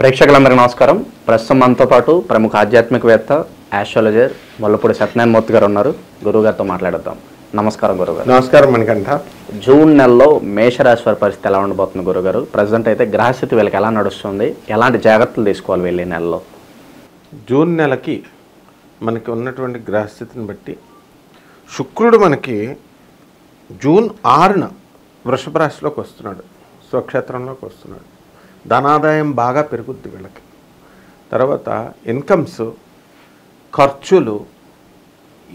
ప్రేక్షకులందరికీ నమస్కారం. ప్రస్తుతం మనతో పాటు ప్రముఖ ఆధ్యాత్మికవేత్త ఆస్ట్రాలజర్ మొల్లపూడి సత్యనారాయణ మూర్తి గారు ఉన్నారు. గురువు గారితో మాట్లాడదాం. నమస్కారం గురుగారు. నమస్కారం మణికంఠ. జూన్ నెలలో మేషరాశి వారి పరిస్థితి ఎలా ఉండబోతుంది గురుగారు? ప్రజెంట్ అయితే గ్రహస్థితి వీళ్ళకి ఎలా నడుస్తుంది, ఎలాంటి జాగ్రత్తలు తీసుకోవాలి వీళ్ళు ఈ నెలలో? జూన్ నెలకి మనకి ఉన్నటువంటి గ్రహస్థితిని బట్టి శుక్రుడు మనకి జూన్ 6న వృషభ రాశిలోకి వస్తున్నాడు, స్వక్షేత్రంలోకి వస్తున్నాడు. ధనాదాయం బాగా పెరుగుద్ది వీళ్ళకి. తర్వాత ఇన్కమ్స్, ఖర్చులు,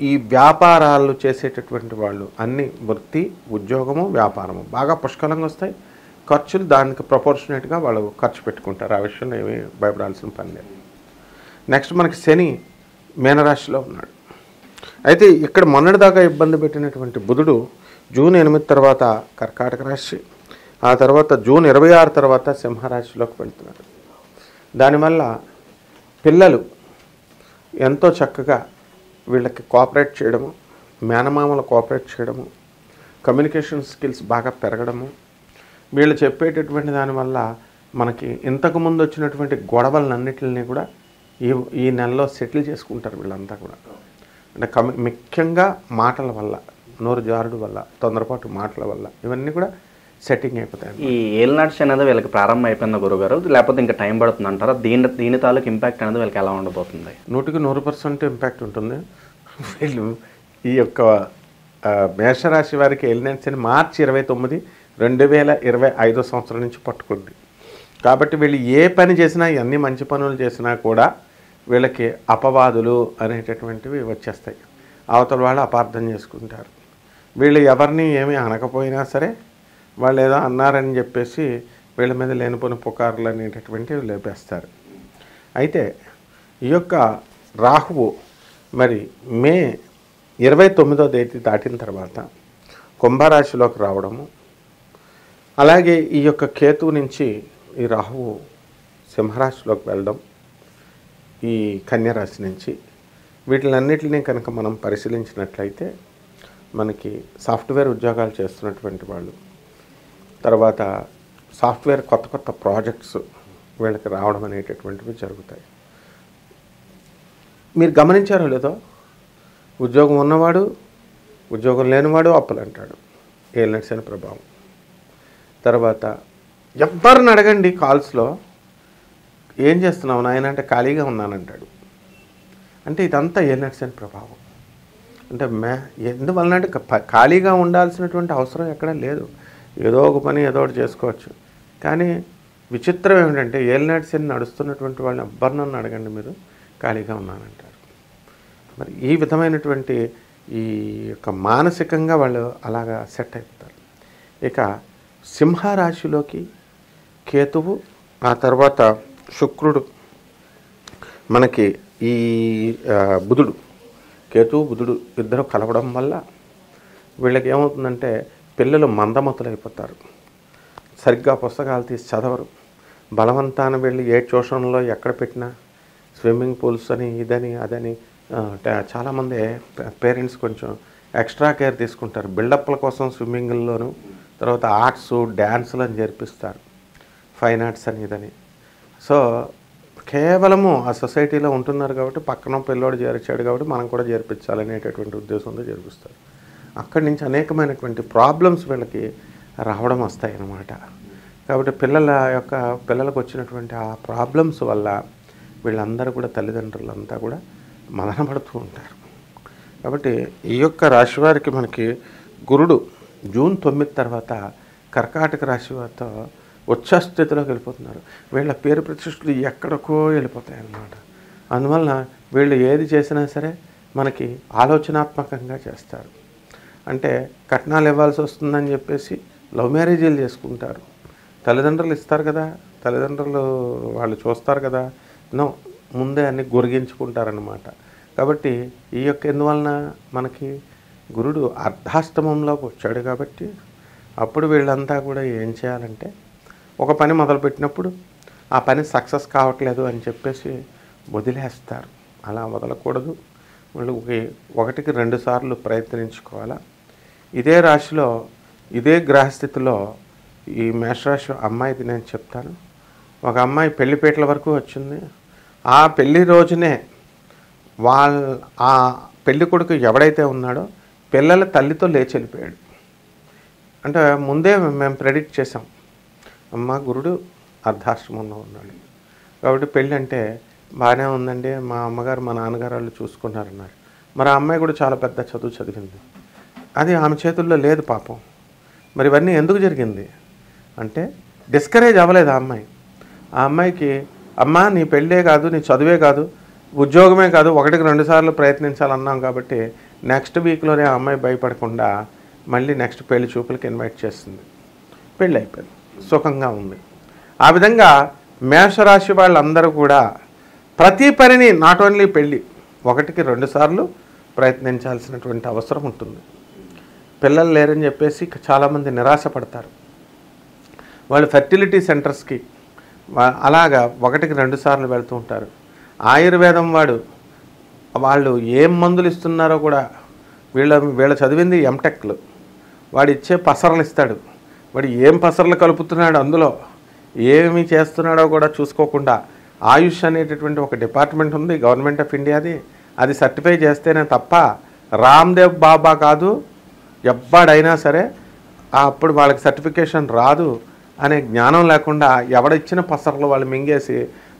ఈ వ్యాపారాలు చేసేటటువంటి వాళ్ళు అన్ని వృత్తి, ఉద్యోగము, వ్యాపారము బాగా పుష్కలంగా వస్తాయి. ఖర్చులు దానికి ప్రపోర్షనేట్గా వాళ్ళు ఖర్చు పెట్టుకుంటారు. ఆ విషయంలో ఏమీ భయపడాల్సిన పని లేదు. నెక్స్ట్ మనకి శని మీనరాశిలో ఉన్నాడు. అయితే ఇక్కడ మొన్నటిదాకా ఇబ్బంది పెట్టినటువంటి బుధుడు జూన్ 8 తర్వాత కర్కాటక రాశి, ఆ తర్వాత జూన్ 26 తర్వాత సింహరాశిలోకి వెళ్తున్నాడు. దానివల్ల పిల్లలు ఎంతో చక్కగా వీళ్ళకి కోఆపరేట్ చేయడము, మేనమామలు కోఆపరేట్ చేయడము, కమ్యూనికేషన్ స్కిల్స్ బాగా పెరగడము, వీళ్ళు చెప్పేటటువంటి దానివల్ల మనకి ఇంతకుముందు వచ్చినటువంటి గొడవలన్నిటిని కూడా ఈ నెలలో సెటిల్ చేసుకుంటారు వీళ్ళంతా కూడా. అంటే ముఖ్యంగా మాటల వల్ల, నోరు జారుడు వల్ల, తొందరపాటు మాటల వల్ల ఇవన్నీ కూడా సెట్టింగ్ అయిపోతాయి. ఈ ఏలినాటి అనేది వీళ్ళకి ప్రారంభం అయిపోయింది గురుగారు, లేకపోతే ఇంకా టైం పడుతుంది అంటారా? దీని తాలూకు ఇంపాక్ట్ అనేది వీళ్ళకి ఎలా ఉండబోతుంది? 100% ఇంపాక్ట్ ఉంటుంది. వీళ్ళు ఈ యొక్క మేషరాశి వారికి ఏలినాటి శని మార్చి 29, 2025 సంవత్సరం నుంచి పట్టుకుంది. కాబట్టి వీళ్ళు ఏ పని చేసినా, ఎన్ని మంచి పనులు చేసినా కూడా వీళ్ళకి అపవాదులు అనేటటువంటివి వచ్చేస్తాయి. అవతల వాళ్ళు అపార్థం చేసుకుంటారు. వీళ్ళు ఎవరిని ఏమీ అనకపోయినా సరే వాళ్ళు ఏదో అన్నారని చెప్పేసి వీళ్ళ మీద లేనిపోని పుకార్లు అనేటటువంటివి లేపేస్తారు. అయితే ఈ యొక్క రాహువు మరి మే 29వ తేదీ దాటిన తర్వాత కుంభరాశిలోకి రావడము, అలాగే ఈ యొక్క కేతువు నుంచి ఈ రాహువు సింహరాశిలోకి వెళ్ళడం, ఈ కన్యరాశి నుంచి వీటిలన్నిటినీ కనుక మనం పరిశీలించినట్లయితే మనకి సాఫ్ట్వేర్ ఉద్యోగాలు చేస్తున్నటువంటి వాళ్ళు, తర్వాత సాఫ్ట్వేర్ కొత్త ప్రాజెక్ట్స్ వీళ్ళకి రావడం అనేటటువంటివి జరుగుతాయి. మీరు గమనించారో లేదో, ఉద్యోగం ఉన్నవాడు ఉద్యోగం లేనివాడు అప్పులు అంటాడు, ఏలినాటి శని ప్రభావం. తర్వాత ఎవరిని అడగండి కాల్స్లో, ఏం చేస్తున్నావు నాయన అంటే ఖాళీగా ఉన్నానంటాడు. అంటే ఇదంతా ఏలినాటి శని ప్రభావం. అంటే ఎందువలన అంటే ఖాళీగా ఉండాల్సినటువంటి అవసరం ఎక్కడా లేదు. ఏదో ఒక పని ఏదో ఒకటి చేసుకోవచ్చు. కానీ విచిత్రం ఏమిటంటే ఏలినాటి శని నడుస్తున్నటువంటి వాళ్ళని ఎవ్వరినన్ను అడగండి, మీరు ఖాళీగా ఉన్నానంటారు. మరి ఈ విధమైనటువంటి ఈ యొక్క మానసికంగా వాళ్ళు అలాగా సెట్ అయిపోతారు. ఇక సింహరాశిలోకి కేతువు, ఆ తర్వాత శుక్రుడు, మనకి ఈ బుధుడు, కేతువు బుధుడు ఇద్దరు కలవడం వల్ల వీళ్ళకి ఏమవుతుందంటే పిల్లలు మందమతులైపోతారు. సరిగ్గా పుస్తకాలు తీసి చదవరు. బలవంతాన వెళ్ళి ఏ ట్యూషన్లో ఎక్కడ పెట్టినా స్విమ్మింగ్ పూల్స్ అని ఇదని అదని చాలామంది పేరెంట్స్ కొంచెం ఎక్స్ట్రా కేర్ తీసుకుంటారు. బిల్డప్ల కోసం స్విమ్మింగ్లోను, తర్వాత ఆర్ట్స్, డ్యాన్సులు అని జరిపిస్తారు, ఫైన్ ఆర్ట్స్ అని ఇదని. సో కేవలము ఆ సొసైటీలో ఉంటున్నారు కాబట్టి పక్కన పిల్లోడు చేర్చాడు కాబట్టి మనం కూడా చేర్పించాలనేటటువంటి ఉద్దేశంతో జరిపిస్తారు. అక్కడి నుంచి అనేకమైనటువంటి ప్రాబ్లమ్స్ వీళ్ళకి రావడం వస్తాయి అన్నమాట. కాబట్టి పిల్లలకు వచ్చినటువంటి ఆ ప్రాబ్లమ్స్ వల్ల వీళ్ళందరూ కూడా, తల్లిదండ్రులంతా కూడా మదనపడుతూ ఉంటారు. కాబట్టి ఈ యొక్క రాశి వారికి మనకి గురుడు జూన్ 9 తర్వాత కర్కాటక రాశి వారితో ఉచ్చస్థితిలోకి వెళ్ళిపోతున్నారు. వీళ్ళ పేరు ప్రతిష్టలు ఎక్కడికో వెళ్ళిపోతాయి అన్నమాట. అందువలన వీళ్ళు ఏది చేసినా సరే మనకి ఆలోచనాత్మకంగా చేస్తారు. అంటే కట్నాలు ఇవ్వాల్సి వస్తుందని చెప్పేసి లవ్ మ్యారేజీలు చేసుకుంటారు. తల్లిదండ్రులు ఇస్తారు కదా, తల్లిదండ్రులు వాళ్ళు చూస్తారు కదా, ముందే అన్ని గురిగించుకుంటారనమాట. కాబట్టి ఈ యొక్క ఎందువలన మనకి గురుడు అర్ధాష్టమంలోకి వచ్చాడు కాబట్టి అప్పుడు వీళ్ళంతా కూడా ఏం చేయాలంటే, ఒక పని మొదలుపెట్టినప్పుడు ఆ పని సక్సెస్ కావట్లేదు అని చెప్పేసి వదిలేస్తారు. అలా వదలకూడదు. వాళ్ళు 1కి 2 సార్లు ప్రయత్నించుకోవాలా. ఇదే రాశిలో, ఇదే గ్రహస్థితిలో ఈ మేషరాశి అమ్మాయిది నేను చెప్తాను. ఒక అమ్మాయి పెళ్లిపేటల వరకు వచ్చింది. ఆ పెళ్లి రోజునే ఆ పెళ్లి కొడుకు ఎవడైతే ఉన్నాడో పిల్లల తల్లితో లేచి వెళ్ళిపోయాడు. అంటే ముందే మేము ప్రెడిక్ట్ చేసాం, అమ్మ గురుడు అర్ధాశ్రమంలో ఉన్నాడు కాబట్టి పెళ్ళి అంటే బాగానే ఉందండి, మా అమ్మగారు మా నాన్నగారు వాళ్ళు చూసుకున్నారన్నారు. మరి ఆ అమ్మాయి కూడా చాలా పెద్ద చదువు చదివింది, అది ఆమె చేతుల్లో లేదు పాపం. మరి ఇవన్నీ ఎందుకు జరిగింది అంటే డిస్కరేజ్ అవ్వలేదు ఆ అమ్మాయి. ఆ అమ్మాయికి అమ్మ నీ పెళ్ళే కాదు, నీ చదువే కాదు, ఉద్యోగమే కాదు, 1-2 సార్లు ప్రయత్నించాలన్నాం కాబట్టి నెక్స్ట్ వీక్లోనే ఆ అమ్మాయి భయపడకుండా మళ్ళీ నెక్స్ట్ పెళ్లి చూపులకి ఇన్వైట్ చేస్తుంది. పెళ్ళి అయిపోయింది, సుఖంగా ఉంది. ఆ విధంగా మేషరాశి వాళ్ళందరూ కూడా ప్రతి పనిని నాట్ ఓన్లీ పెళ్ళి 1-2 సార్లు ప్రయత్నించాల్సినటువంటి అవసరం ఉంటుంది. పిల్లలు లేరని చెప్పేసి చాలామంది నిరాశపడతారు. వాళ్ళు ఫెర్టిలిటీ సెంటర్స్కి అలాగా 1-2 సార్లు వెళ్తూ ఉంటారు. ఆయుర్వేదం వాళ్ళు ఏం మందులు ఇస్తున్నారో కూడా వీళ్ళ చదివింది ఎంటెక్లు, వాడు ఇచ్చే పసరలు ఇస్తాడు, వాడు ఏం పసరలు కలుపుతున్నాడు అందులో ఏమి చేస్తున్నాడో కూడా చూసుకోకుండా ఆయుష్ అనేటటువంటి ఒక డిపార్ట్మెంట్ ఉంది గవర్నమెంట్ ఆఫ్ ఇండియాది, అది సర్టిఫై చేస్తేనే తప్ప రామ్దేవ్ బాబా కాదు ఎవ్వడైనా సరే అప్పుడు వాళ్ళకి సర్టిఫికేషన్ రాదు అనే జ్ఞానం లేకుండా ఎవడిచ్చిన పసరలు వాళ్ళు మింగేసి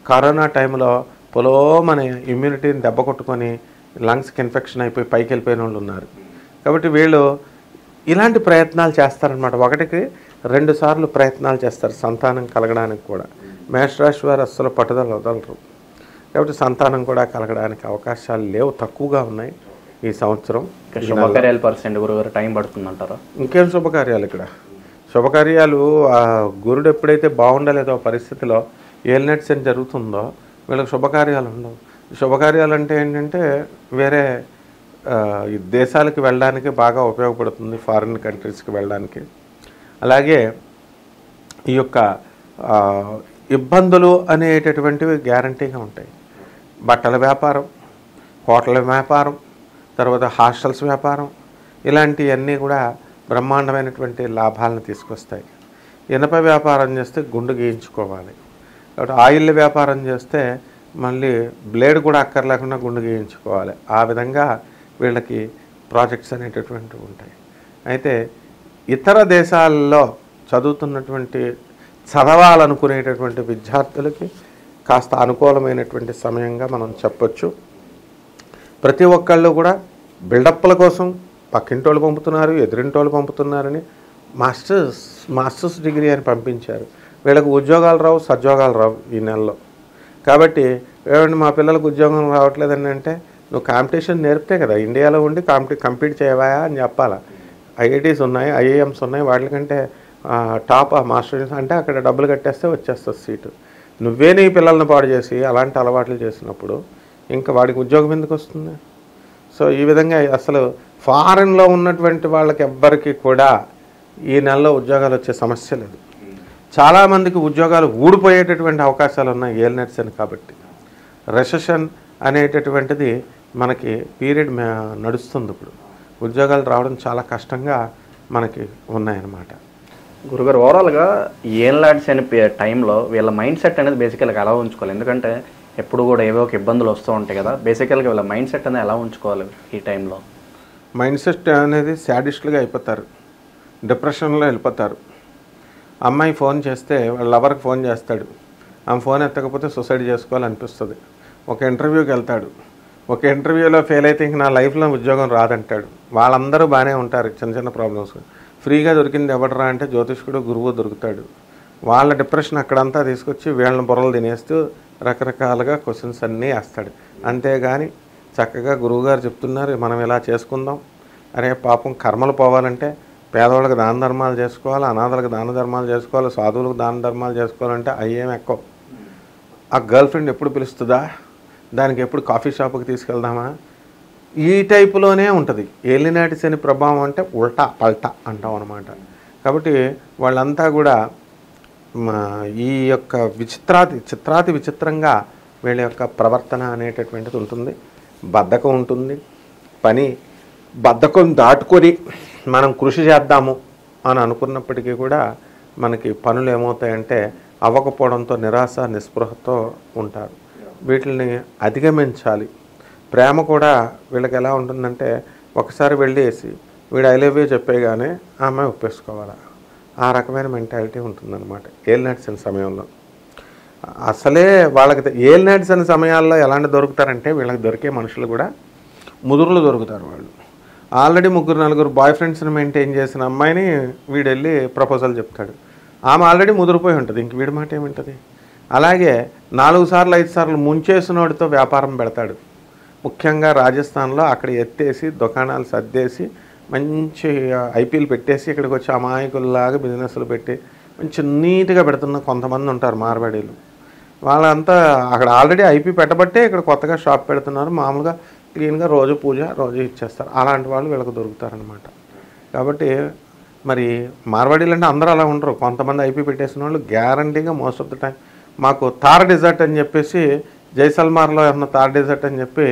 కరోనా టైంలో పొలోమని ఇమ్యూనిటీని దెబ్బ కొట్టుకొని లంగ్స్కి ఇన్ఫెక్షన్ అయిపోయి పైకి వెళ్ళిపోయిన వాళ్ళు ఉన్నారు. కాబట్టి వీళ్ళు ఇలాంటి ప్రయత్నాలు చేస్తారనమాట. 1-2 సార్లు ప్రయత్నాలు చేస్తారు సంతానం కలగడానికి కూడా. మేషరాశి వారు అస్సలు పట్టుదల వదలరు కాబట్టి సంతానం కూడా కలగడానికి అవకాశాలు లేవు, తక్కువగా ఉన్నాయి ఈ సంవత్సరం. శుభకార్యాలు పర్సెంట్ గురుగారు టైం పడుతుందంటారా? ఇంకేం శుభకార్యాలు ఇక్కడ శుభకార్యాలు గురుడు ఎప్పుడైతే బాగుండలేదో పరిస్థితిలో ఏలినట్స్ అని జరుగుతుందో వీళ్ళకి శుభకార్యాలు ఉండవు. శుభకార్యాలు అంటే ఏంటంటే వేరే ఈ దేశాలకు వెళ్ళడానికి బాగా ఉపయోగపడుతుంది, ఫారిన్ కంట్రీస్కి వెళ్ళడానికి. అలాగే ఈ యొక్క ఇబ్బందులు అనేటటువంటివి గ్యారంటీగా ఉంటాయి. బట్టల వ్యాపారం, హోటల్ వ్యాపారం, తర్వాత హాస్టల్స్ వ్యాపారం, ఇలాంటివన్నీ కూడా బ్రహ్మాండమైనటువంటి లాభాలను తీసుకొస్తాయి. ఇనప వ్యాపారం చేస్తే గుండు గీయించుకోవాలి, కాబట్టి ఆయిల్ వ్యాపారం చేస్తే మళ్ళీ బ్లేడ్ కూడా అక్కర్లేకుండా గుండు గీయించుకోవాలి. ఆ విధంగా వీళ్ళకి ప్రాజెక్ట్స్ అనేటటువంటివి ఉంటాయి. అయితే ఇతర దేశాల్లో చదవాలనుకునేటటువంటి విద్యార్థులకి కాస్త అనుకూలమైనటువంటి సమయంగా మనం చెప్పొచ్చు. ప్రతి ఒక్కళ్ళు కూడా బిల్డప్ల కోసం పక్కింటోళ్ళు పంపుతున్నారు, ఎదురింటోళ్ళు పంపుతున్నారని మాస్టర్స్ డిగ్రీ అని పంపించారు. వీళ్ళకి ఉద్యోగాలు రావు, సద్యోగాలు రావు ఈ నెలలో. కాబట్టి ఏమంటే మా పిల్లలకు ఉద్యోగం రావట్లేదని అంటే నువ్వు కాంపిటీషన్ నేర్పితే కదా ఇండియాలో ఉండి కంపీట్ చేయవా అని చెప్పాలా. ఐఐటీస్ ఉన్నాయి, ఐఐఎమ్స్ ఉన్నాయి, వాటికంటే టాప్ మాస్టర్స్ అంటే అక్కడ డబ్బులు కట్టేస్తే వచ్చేస్తుంది సీటు. నువ్వే నీ పిల్లల్ని పాడు చేసి అలాంటి అలవాట్లు చేసినప్పుడు ఇంకా వాడికి ఉద్యోగం ఎందుకు వస్తుంది? సో ఈ విధంగా అసలు ఫారెన్లో ఉన్నటువంటి వాళ్ళకి ఎవ్వరికి కూడా ఈ నెలలో ఉద్యోగాలు వచ్చే సమస్య లేదు. చాలామందికి ఉద్యోగాలు ఊడిపోయేటటువంటి అవకాశాలు ఉన్నాయి ఏలినట్స్ అని. కాబట్టి రెసెషన్ అనేటటువంటిది మనకి పీరియడ్ నడుస్తుంది. ఇప్పుడు ఉద్యోగాలు రావడం చాలా కష్టంగా మనకి ఉన్నాయన్నమాట. గురుగారు ఓవరాల్గా ఏలినాడ్స్ అనే టైంలో వీళ్ళ మైండ్ సెట్ అనేది బేసికల్గా ఎలా ఉంచుకోవాలి? ఎందుకంటే ఎప్పుడు కూడా ఏవో ఒక ఇబ్బందులు వస్తూ ఉంటాయి కదా, బేసికల్గా వీళ్ళ మైండ్ సెట్ అనేది ఎలా ఉంచుకోవాలి ఈ టైంలో? మైండ్ సెట్ అనేది శాడిస్టులుగా అయిపోతారు, డిప్రెషన్లో వెళ్ళిపోతారు. అమ్మాయి ఫోన్ చేస్తే వాళ్ళ లవర్కి ఫోన్ చేస్తాడు, ఆమె ఫోన్ ఎత్తకపోతే సూసైడ్ చేసుకోవాలనిపిస్తుంది. ఒక ఇంటర్వ్యూకి వెళ్తాడు, ఒక ఇంటర్వ్యూలో ఫెయిల్ అయితే ఇంక నా లైఫ్లో ఉద్యోగం రాదంటాడు. వాళ్ళందరూ బాగానే ఉంటారు, చిన్న చిన్న ప్రాబ్లమ్స్. ఫ్రీగా దొరికింది ఎవడరా అంటే జ్యోతిష్కుడు గురువు దొరుకుతాడు. వాళ్ళ డిప్రెషన్ అక్కడంతా తీసుకొచ్చి వీళ్ళని బుర్రలు తినేస్తూ రకరకాలుగా క్వశ్చన్స్ అన్నీ వేస్తాడు. అంతేగాని చక్కగా గురువుగారు చెప్తున్నారు మనం ఇలా చేసుకుందాం, అరే పాపం కర్మలు పోవాలంటే పేదవాళ్ళకి దాన ధర్మాలు చేసుకోవాలి, అనాథలకు దాన ధర్మాలు చేసుకోవాలి, సాధువులకు దాన ధర్మాలు చేసుకోవాలంటే అయ్యేం ఎక్కువ. ఆ గర్ల్ ఫ్రెండ్ ఎప్పుడు పిలుస్తుందా, దానికి ఎప్పుడు కాఫీ షాప్కి తీసుకెళ్దామా, ఈ టైపులోనే ఉంటుంది. ఏలినాటి శని ప్రభావం అంటే ఉల్టా పల్టా అంటాం అనమాట. కాబట్టి వాళ్ళంతా కూడా ఈ యొక్క చిత్రాతి విచిత్రంగా వీళ్ళ యొక్క ప్రవర్తన అనేటటువంటిది ఉంటుంది. బద్ధకం ఉంటుంది. బద్ధకం దాటుకొని మనం కృషి చేద్దాము అని అనుకున్నప్పటికీ కూడా మనకి పనులు ఏమవుతాయంటే అవ్వకపోవడంతో నిరాశ నిస్పృహతో ఉంటారు. వీటిని అధిగమించాలి. ప్రేమ కూడా వీళ్ళకి ఎలా ఉంటుందంటే ఒకసారి వెళ్ళేసి వీడు ఐ లవ్ యూ చెప్పేగానే ఆ అమ్మాయి ఒప్పేసుకోవాలా, ఆ రకమైన మెంటాలిటీ ఉంటుందన్నమాట ఏల్ నడిచిన సమయంలో. అసలే వాళ్ళకి ఏల్ నడిచిన సమయాల్లో ఎలాంటి దొరుకుతారంటే వీళ్ళకి దొరికే మనుషులు కూడా ముదురులు దొరుకుతారు. వాళ్ళు ఆల్రెడీ 3-4 బాయ్ ఫ్రెండ్స్ని మెయింటైన్ చేసిన అమ్మాయిని వీడు వెళ్ళి ప్రపోజల్ చెప్తాడు. ఆమె ఆల్రెడీ ముదిరిపోయి ఉంటుంది, ఇంక వీడి మాట ఏమింటుంది. అలాగే 4 సార్లు 5 సార్లు ముంచేసిన వాడితో వ్యాపారం పెడతాడు. ముఖ్యంగా రాజస్థాన్లో అక్కడ ఎత్తేసి దుకాణాలు సర్దేసి మంచి ఐపీఎల్ పెట్టేసి ఇక్కడికి వచ్చి అమాయకుల్లాగా బిజినెస్లు పెట్టి మంచి నీట్గా పెడుతున్న కొంతమంది ఉంటారు మార్వాడీలు. వాళ్ళంతా అక్కడ ఆల్రెడీ ఐపీ పెట్టబట్టే ఇక్కడ కొత్తగా షాప్ పెడుతున్నారు. మామూలుగా క్లీన్గా రోజు పూజ రోజు ఇచ్చేస్తారు. అలాంటి వాళ్ళు వీళ్ళకి దొరుకుతారనమాట. కాబట్టి మరి మార్వాడీలు అంటే అందరూ అలా ఉండరు. కొంతమంది ఐపీ పెట్టేసిన వాళ్ళు గ్యారంటీగా మోస్ట్ ఆఫ్ ద టైం మాకు థార్ డెజర్ట్ అని చెప్పేసి జైసల్మార్లో ఉన్న థార్ డెజర్ట్ అని చెప్పి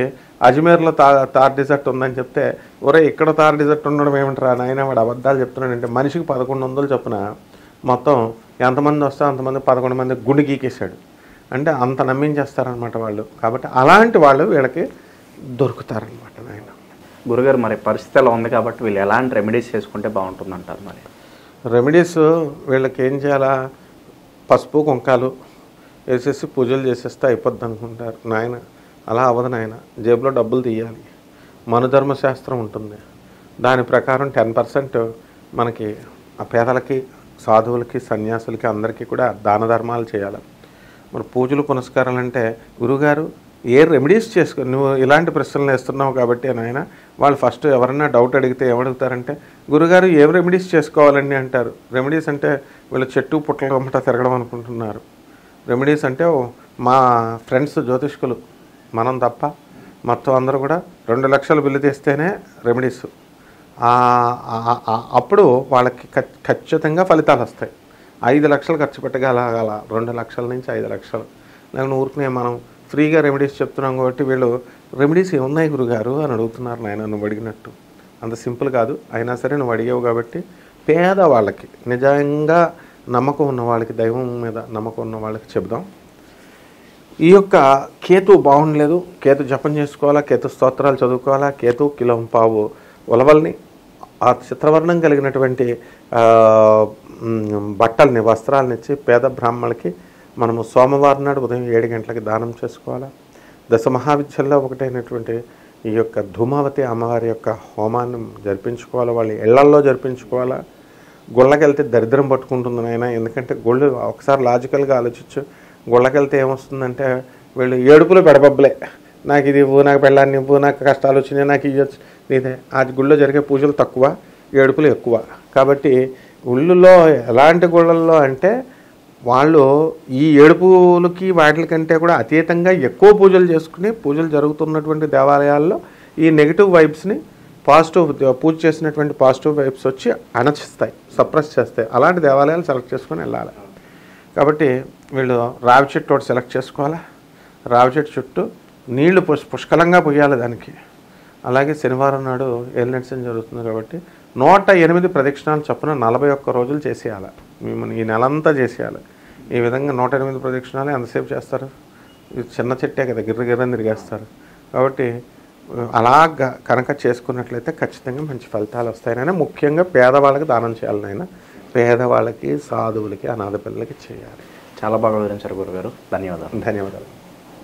అజ్మీర్లో థార్ డెజర్ట్ ఉందని చెప్తే ఒరే ఇక్కడ థార్ డెజర్ట్ ఉండడం ఏమిట్రా నాయన వాడు అబద్ధాలు చెప్తున్నాడంటే మనిషికి 1100 చొప్పున మొత్తం ఎంతమంది వస్తే అంతమంది 11 మంది గుండె గీకేశాడు అంటే అంత నమ్మించేస్తారనమాట వాళ్ళు. కాబట్టి అలాంటి వాళ్ళు వీళ్ళకి దొరుకుతారనమాట నాయన. గురుగారు మరి పరిస్థితి అలా ఉంది కాబట్టి వీళ్ళు ఎలాంటి రెమెడీస్ చేసుకుంటే బాగుంటుందంటారు? మరి రెమెడీస్ వీళ్ళకి ఏం చేయాలా, పసుపు కుంకాలు వేసేసి పూజలు చేసేస్తే అయిపోద్ది అనుకుంటారు. నాయన అలా అవ్వదు నాయన, జేబులో డబ్బులు తీయాలి. మనుధర్మశాస్త్రం ఉంటుంది, దాని ప్రకారం 10% మనకి ఆ పేదలకి సాధువులకి సన్యాసులకి అందరికీ కూడా దాన ధర్మాలు చేయాలి. మరి పూజలు పునస్కారాలు అంటే గురుగారు ఏ రెమెడీస్ చేసుకో, నువ్వు ఇలాంటి ప్రశ్నలు వేస్తున్నావు కాబట్టి నాయన వాళ్ళు ఫస్ట్ ఎవరైనా డౌట్ అడిగితే ఏమడుగుతారంటే గురుగారు ఏం రెమెడీస్ చేసుకోవాలండి అంటారు. రెమెడీస్ అంటే వీళ్ళు చెట్టు పుట్టల గమ్మట తిరగడం అనుకుంటున్నారు. రెమెడీస్ అంటే మా ఫ్రెండ్స్ జ్యోతిష్కులు మనం తప్ప మొత్తం అందరూ కూడా 2 లక్షలు బిల్లు తీస్తేనే రెమెడీస్. అప్పుడు వాళ్ళకి ఖచ్చితంగా ఫలితాలు వస్తాయి. 5 లక్షలు ఖర్చు పెట్టగల 2 లక్షల నుంచి 5 లక్షలు. లేకపోతే ఊరికనే మనం ఫ్రీగా రెమెడీస్ చెప్తున్నాం కాబట్టి వీళ్ళు రెమెడీస్ ఏమున్నాయి గురుగారు అని అడుగుతున్నారు. నాయన నువ్వు అడిగినట్టు అంత సింపుల్ కాదు. అయినా సరే నువ్వు అడిగావు కాబట్టి పేదవాళ్ళకి నిజంగా నమ్మకం ఉన్న వాళ్ళకి, దైవం మీద నమ్మకం ఉన్న వాళ్ళకి చెబుదాం. ఈ యొక్క కేతు బాగుండలేదు, కేతు జపం చేసుకోవాలా, కేతు స్తోత్రాలు చదువుకోవాలా, కేతు కిలోంపావు ఉలవల్ని ఆ చిత్రవర్ణం కలిగినటువంటి బట్టల్ని వస్త్రాలని ఇచ్చి పేద బ్రాహ్మణులకి మనము సోమవారం నాడు ఉదయం 7 గంటలకి దానం చేసుకోవాలా. దశ మహావిద్యల్లో ఒకటైనటువంటి ఈ యొక్క ధూమావతి అమ్మవారి యొక్క హోమాన్ని జరిపించుకోవాలా, వాళ్ళ ఇళ్లల్లో జరిపించుకోవాలా. గుళ్ళకెళ్తే దరిద్రం పట్టుకుంటుంది నాయన. ఎందుకంటే గుళ్ళు ఒకసారి లాజికల్గా ఆలోచించు, గుళ్ళకెళ్తే ఏమొస్తుందంటే వీళ్ళు ఏడుపులు పెడబబ్బలే, నాకు ఇది ఇవ్వు, నాకు పెళ్ళాన్ని ఇవ్వు, నాకు కష్టాలు వచ్చినాయి, నాకు ఇవ్వచ్చు ఇదే. ఆ గుళ్ళో జరిగే పూజలు తక్కువ, ఏడుపులు ఎక్కువ. కాబట్టి గుళ్ళల్లో ఎలాంటి గుళ్ళల్లో అంటే వాళ్ళు ఈ ఏడుపులకి వాటికంటే కూడా అతీతంగా ఎక్కువ పూజలు చేసుకుని పూజలు జరుగుతున్నటువంటి దేవాలయాల్లో ఈ నెగిటివ్ వైబ్స్ని పాజిటివ్ పూజ చేసినటువంటి పాజిటివ్ వైబ్స్ వచ్చి అణచిస్తాయి, సప్రెస్ చేస్తాయి. అలాంటి దేవాలయాలు సెలెక్ట్ చేసుకొని వెళ్ళాలి. కాబట్టి వీళ్ళు రావి చెట్టు ఒకటి సెలెక్ట్ చేసుకోవాలా. రావి చెట్టు చుట్టూ నీళ్లు పుష్కలంగా పోయాలి దానికి. అలాగే శనివారం నాడు ఏలినట్సం జరుగుతుంది కాబట్టి 108 ప్రదక్షిణాలు చొప్పున 41 రోజులు చేసేయాలి. మేము ఈ నెలంతా చేసేయాలి. ఈ విధంగా 108 ప్రదక్షిణాలు ఎంతసేపు చేస్తారు? చిన్న చెట్టే కదా, గిర్రగిర్రని తిరిగేస్తారు. కాబట్టి అలాగా కనుక చేసుకున్నట్లయితే ఖచ్చితంగా మంచి ఫలితాలు వస్తాయనైనా. ముఖ్యంగా పేదవాళ్ళకి దానం చేయాలనైనా, పేదవాళ్ళకి సాధువులకి అనాథ పిల్లలకి చేయాలి. చాలా బాగా వివరించారు గురుగారు. ధన్యవాదాలు. ధన్యవాదాలు.